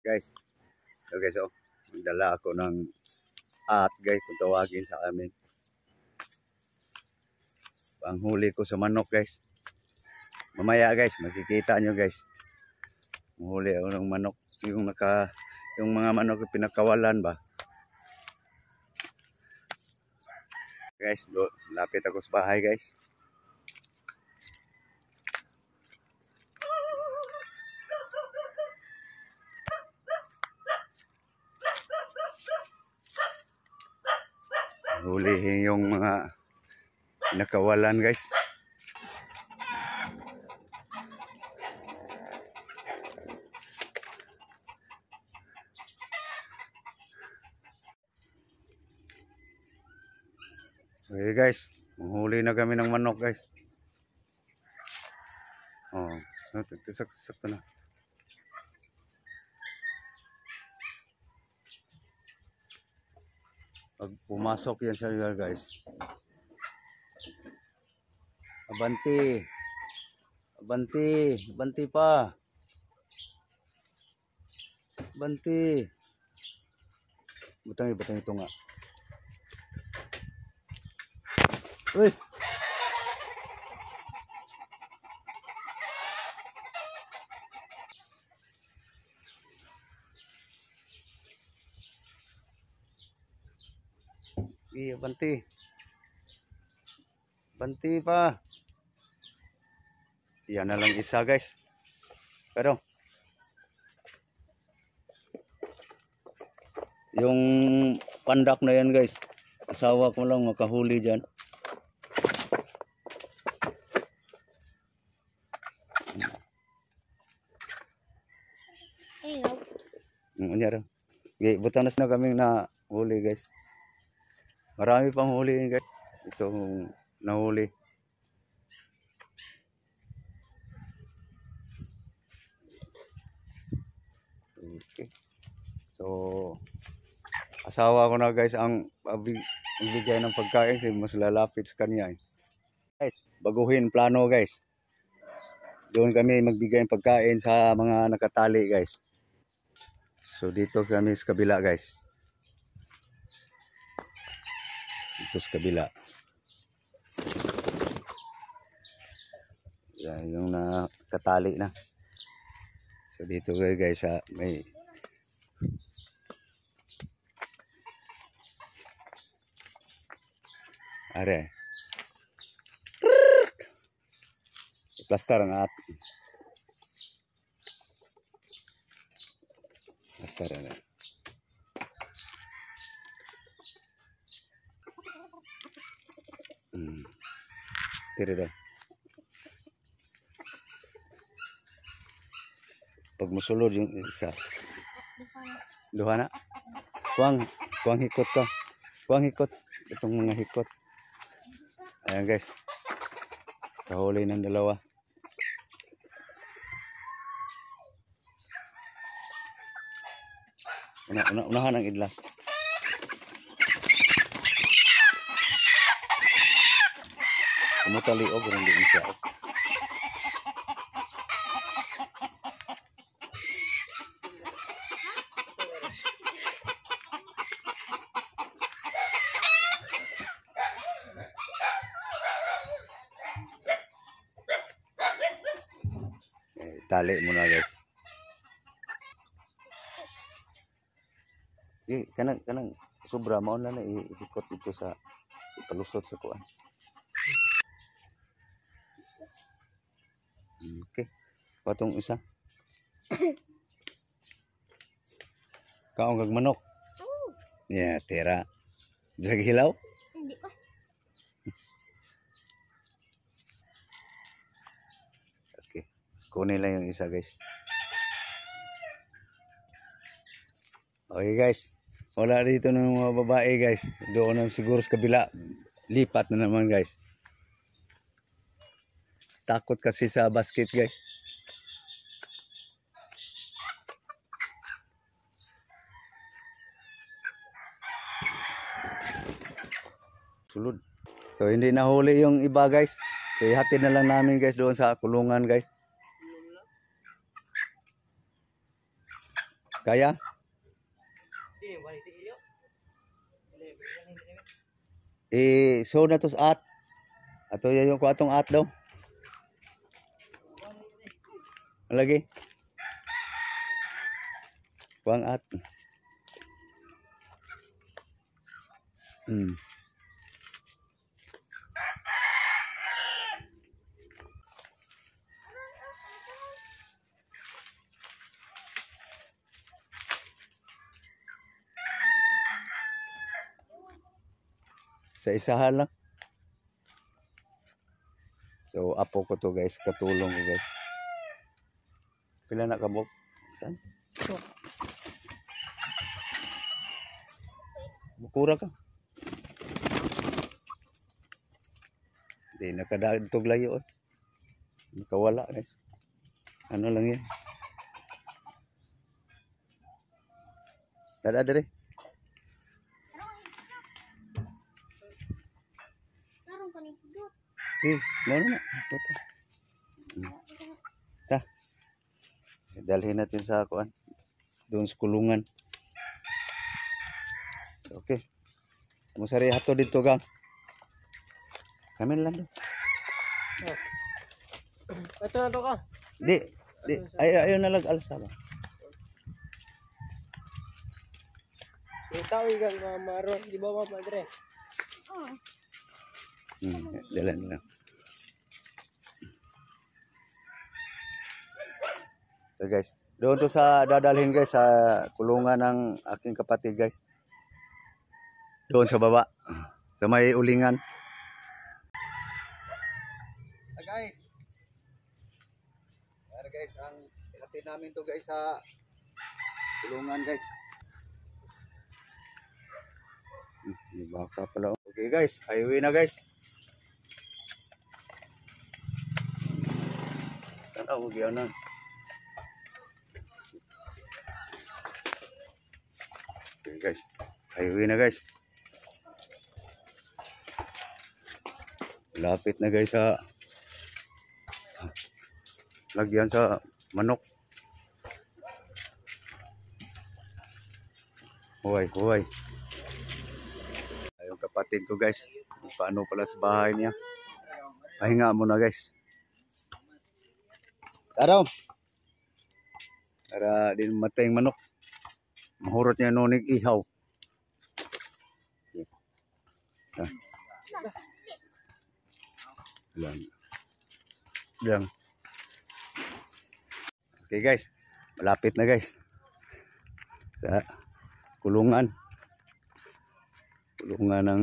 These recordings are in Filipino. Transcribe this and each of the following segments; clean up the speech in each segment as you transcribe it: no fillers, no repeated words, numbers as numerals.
Guys, so guys, oh, magdala ako ng at guys, kung tawagin sa amin. Panghuli ko sa manok guys. Mamaya guys, makikita nyo guys. Manghuli ako ng manok. Yung mga manok yung pinakawalan ba. Guys, lapit ako sa bahay guys. Hulihin yung mga nakawalan guys. Okay guys, menghuli na kami ng manok guys. Oh, sakto na. Pag pumasok yan sa lugar guys. Abanti. Abanti. Abanti pa. Abanti. Butang ito nga. Uy. Iya, banti. Banti pa. Yan na lang isa guys. Pero yung pandak na yan guys, asawa ko lang makahuli dyan. Hello. Okay, butanas na kaming na huli guys. Marami pang huli guys. Ito nahuli. Okay. So asawa ko na guys ang bigay ng pagkain kasi mas lalapit sa kanya eh. Guys, baguhin plano guys. Doon kami magbigay ng pagkain sa mga nakatali guys. So dito kami sa kabila guys. Dito sa kabila. Yan yung nakatali na. So dito guys sa may are. Plaster ang at. Plaster na. Tira daw. Pag musulod yung isa. Duha na. Kuang hikot ka. Kuang hikot. Itong mga hikot. Ayan guys. Kahuli ng dalawa. Unahan ang idlas. Kumutali o gano'n din siya. Tali muna guys. Kanang sobra mao na ihikot dito sa ipalusot sa kuan. Okay. Patong isa. Kaong kag manok. Yeah, tira. Bisa hilaw? Hindi pa. Okay. Kunin lang yung isa guys. Okay guys. Wala dito ng mga babae guys. Doon na siguro sa kabila. Lipat na naman guys. Takot kasi sa basket guys. Sulod. So hindi nahuli yung iba guys. So ihatid na lang namin guys doon sa kulungan guys. Kaya? So na to sa at. Ato yan yung kuatong at daw. Lagi. Kuang at. Sa isahan lang. So apo ko to guys, katulong ko guys. Pila na kabok? Saan? Bukura ka. Di nakadagtog layo. Nakawala guys. Ano lang yan. Dada dere. No. Puta. Ta. Dalhin natin sa kuan. Doon sa kulungan. Okay. Musari hato dito gang. Kami lang do. Ito na to ka. Di. Ayaw na alsa ba. Ikaw igang mamaron, di ba mapadre? Dalan lang. So guys, doon to sa dadalhin guys sa kulungan ng aking kapatid guys. Doon sa baba. Sa may ulingan. Guys. Para guys, ang ihatid namin to guys sa kulungan guys. Baka pala. Okay guys, highway na guys. Tanaw mo giyaw na. Okay guys, highway na guys. Lapit na guys sa lagyan sa manok. Huway. Ayun kapatid ko guys. Paano pala sa bahay niya. Pahinga muna guys. Araw. Para din matay yung manok. Mahurot niya nunig ihaw. Lang. Okay guys. Malapit na guys. Sa kulungan. Kulungan ng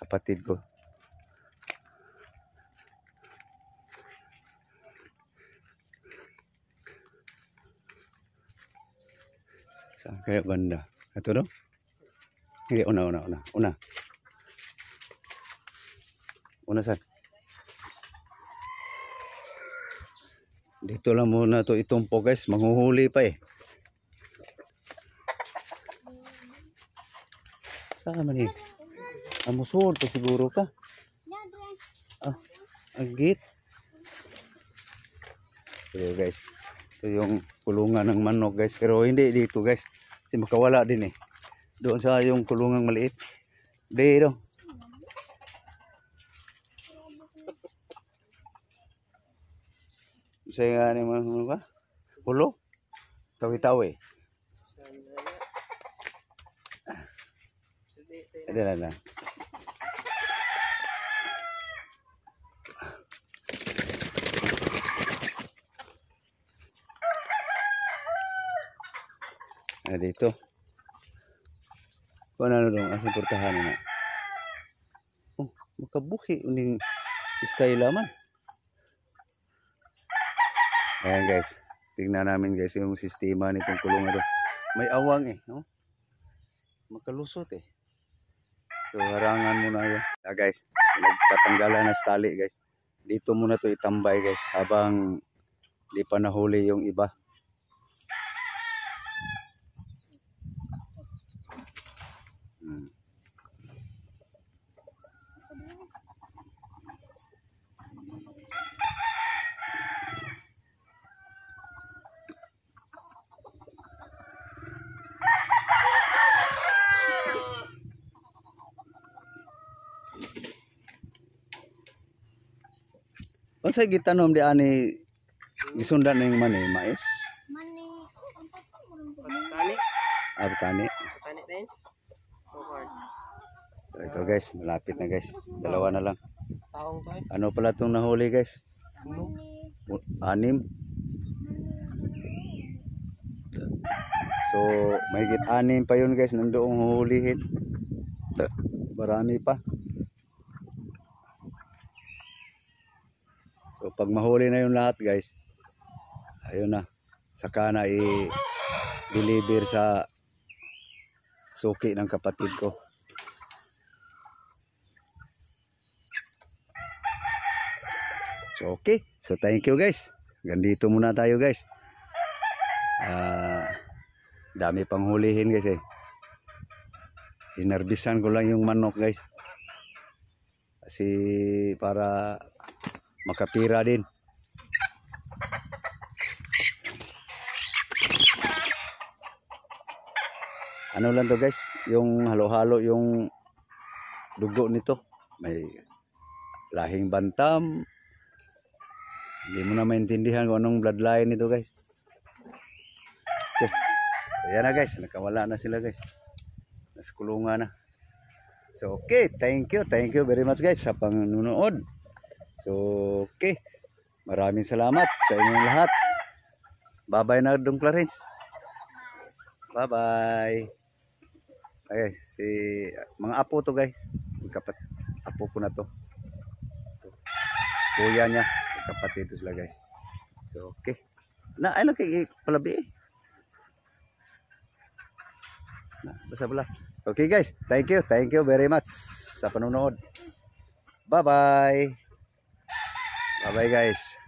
kapatid ko. Saan kaya banda? Ito daw? Hindi, una. Una saan? Dito lang muna to itumpo guys. Manghuhuli pa eh. Saan man eh? Amusod pa siguro ka. Agit. So guys. Ito yung kulungan ng manok guys. Pero hindi dito guys. Kasi makawala din eh. Doon sa yung kulungang maliit. Dito. Saya nga naman ba? Hulo? Tawi-tawi. Ada lah. Ada itu. Kau nano dong asal pertahanan. Oh, makabuhi uning style man. Ayan guys, tingnan namin guys yung sistema nitong kulungan ito. May awang eh, no? Makalusot eh. So harangan muna yun. Guys, nagpatanggalan na sa tali guys. Dito muna to itambay guys habang di pa nahuli yung iba. Unsa gitanom di ani gisundan ning mani mais? Mani, ang papa mo rin po. Kani. Kani. Kani din. Okay. So, ito guys, malapit na guys. Dalawa na lang. Taong to eh. Ano pala itong nahuli guys? Mani, 6. So, mahigit 6 pa yun guys. Nandoong huhulihin. Marami pa. So, pag mahuli na yung lahat guys, ayun na. Saka na i-deliver sa suki ng kapatid ko. So, okay. So, thank you guys. Gandito muna tayo guys. Dami pang hulihin guys eh. Inarbisan ko lang yung manok guys. Kasi para makapira din. Ano lang to guys, yung halo-halo yung dugo nito. May lahing bantam. Hindi mo na maintindihan kung anong bloodline nito guys. Okay. So yan na guys, nakawala na sila guys. Nasa kulungan na. So okay, thank you very much guys sa panunood. So okay, maraming salamat sa inyong lahat. Bye bye na Dong Clarence. Bye bye. Okay, si mga apo to guys. Kapat apo ko na to. Kuya niya, kapatid to sila guys. So okay. Na ano kay palabi eh. Na, basta pala. Okay guys, thank you very much sa panonood. Bye bye. Bye bye guys.